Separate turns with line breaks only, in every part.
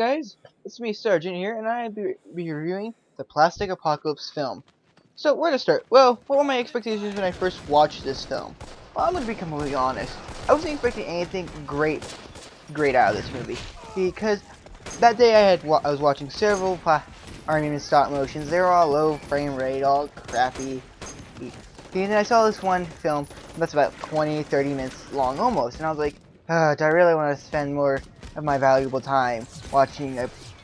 guys? It's me, Sergeant here, and I'll be reviewing the Plastic Apocalypse film. So, where to start? Well, what were my expectations when I first watched this film? Well, I'm gonna be completely honest. I wasn't expecting anything great out of this movie, because that day I was watching several anime stop motions. They were all low frame rate, all crappy. And then I saw this one film that's about 20-30 minutes long almost, and I was like, do I really want to spend more of my valuable time watching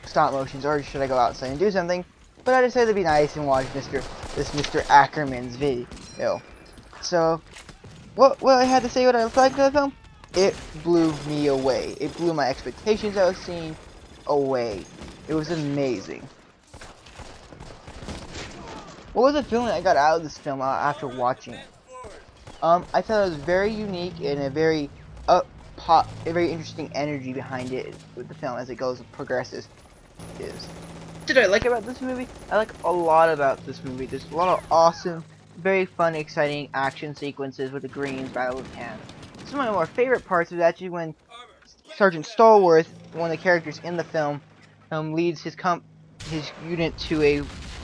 stop motions, or should I go outside and do something? But I decided to be nice and watch Mr. Ackerman's video. So, what I had to say what I liked about the film? It blew me away. It blew my expectations I was seeing away. It was amazing. What was the feeling I got out of this film after watching it? I thought it was very unique and a very very interesting energy behind it with the film as it progresses. What did I like about this movie? I like a lot about this movie. There's a lot of awesome, very fun, exciting action sequences with the Greens battle with Tan. Some of my more favorite parts was actually when Sergeant Stallworth, one of the characters in the film, leads his unit to a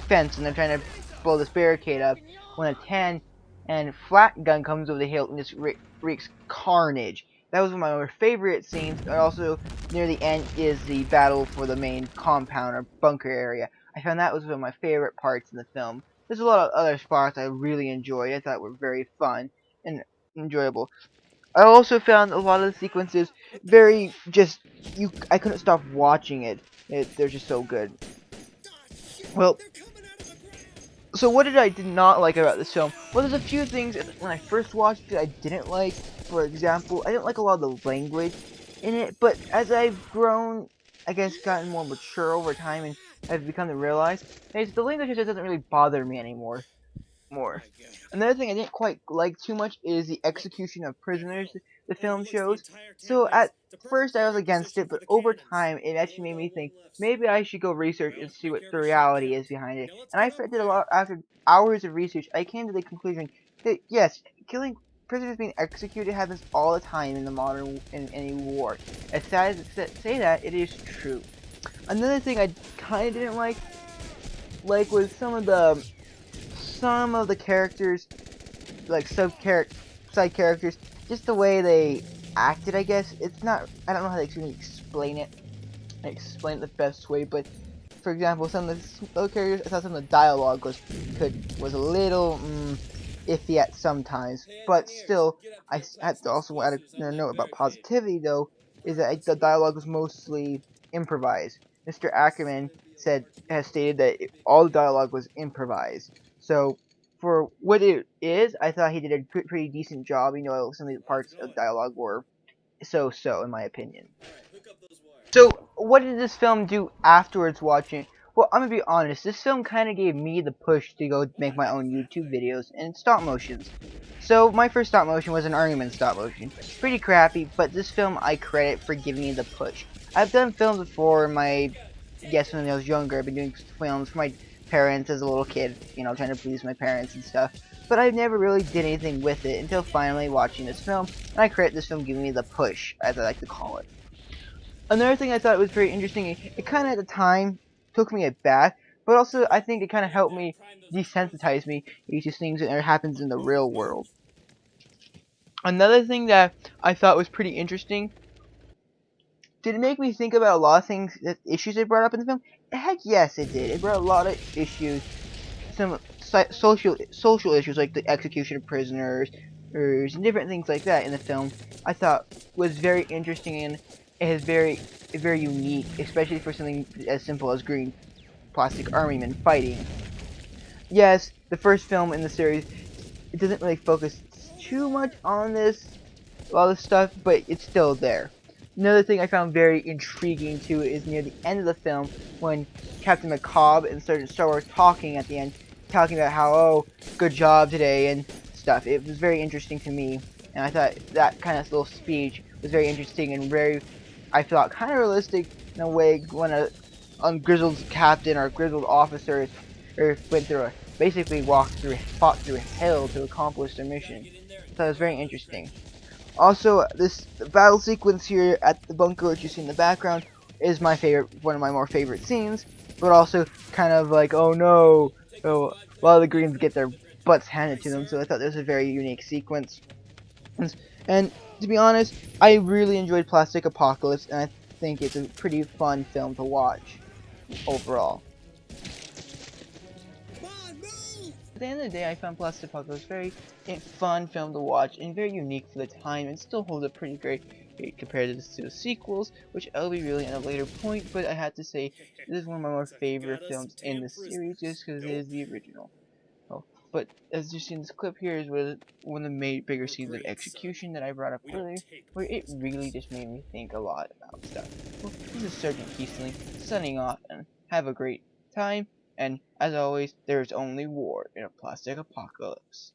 fence and they're trying to blow this barricade up when a 10 and flat gun comes over the hill and just wreaks carnage. That was one of my more favorite scenes. And also near the end is the battle for the main compound or bunker area. I found that was one of my favorite parts in the film. There's a lot of other spots I really enjoyed. I thought were very fun and enjoyable. I also found a lot of the sequences very I couldn't stop watching it. They're just so good. Well, so what did not like about this film? Well, there's a few things when I first watched it I didn't like. For example, I didn't like a lot of the language in it, but as I've grown, I guess gotten more mature over time and I've become to realize, hey, the language just doesn't really bother me anymore. Another thing I didn't quite like too much is the execution of prisoners the film shows. So at first I was against it, but over time it actually made me think maybe I should go research and see what the reality is behind it. And I did a lot after hours of research. I came to the conclusion that yes, killing prisoners being executed happens all the time in any war. As sad as to say that, it is true. Another thing I kind of didn't like was some of the characters, like side characters, just the way they acted, I guess. It's not, I don't know how to explain it the best way, but for example, some of the other characters, I thought some of the dialogue was a little iffy at sometimes, but still, I had to also add a note about positivity though, is that the dialogue was mostly improvised. Mr. Ackerman has stated that all the dialogue was improvised. So, for what it is, I thought he did a pretty decent job. You know, some of the parts of dialogue were so, in my opinion. So, what did this film do afterwards watching? Well, I'm gonna be honest, this film kind of gave me the push to go make my own YouTube videos and stop motions. So, my first stop motion was an Argument stop motion. Pretty crappy, but this film I credit for giving me the push. I've done films before, when I was younger. I've been doing films for my parents as a little kid, you know, trying to please my parents and stuff. But I never really did anything with it until finally watching this film, and I credit this film giving me the push, as I like to call it. Another thing I thought was very interesting, it kind of at the time took me aback, but also I think it kind of helped me desensitize me to these things that happens in the real world. Another thing that I thought was pretty interesting, did it make me think about a lot of issues they brought up in the film? Heck yes, it did. It brought a lot of issues, some social issues like the execution of prisoners, and different things like that in the film. I thought was very interesting and it is very unique, especially for something as simple as green plastic army men fighting. Yes, the first film in the series, it doesn't really focus too much on a lot of stuff, but it's still there. Another thing I found very intriguing too is near the end of the film when Captain McCobb and Sergeant Starr talking at the end, talking about how, oh, good job today and stuff. It was very interesting to me, and I thought that kind of little speech was very interesting and I thought kind of realistic in a way when a grizzled captain or grizzled officer basically fought through hell to accomplish their mission. So it was very interesting. Also, this battle sequence here at the bunker, which you see in the background, is my favorite, one of my more favorite scenes, but also kind of like, oh no, oh, a lot of the Greens get their butts handed to them, so I thought this was a very unique sequence. And to be honest, I really enjoyed Plastic Apocalypse, and I think it's a pretty fun film to watch overall. At the end of the day, I found Plastic Apocalypse very fun film to watch and very unique for the time, and still holds up pretty great compared to the sequels, which I'll be revealing at a later point. But I had to say this is one of my more favorite films in the series, just because it is the original. Oh, but as you see in this clip here is one of the bigger scenes of execution that I brought up earlier, where it really just made me think a lot about stuff. Well, this is Sergeant Keesling signing off, and have a great time. And as always, there is only war in a plastic apocalypse.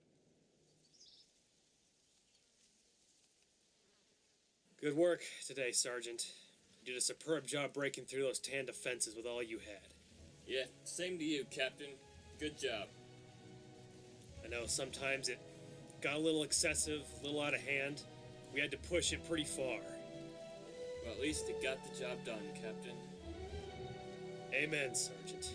Good work today, Sergeant. You did a superb job breaking through those tan defenses with all you had.
Yeah, same to you, Captain. Good job.
I know sometimes it got a little excessive, a little out of hand. We had to push it pretty far.
Well, at least it got the job done, Captain.
Amen, Sergeant.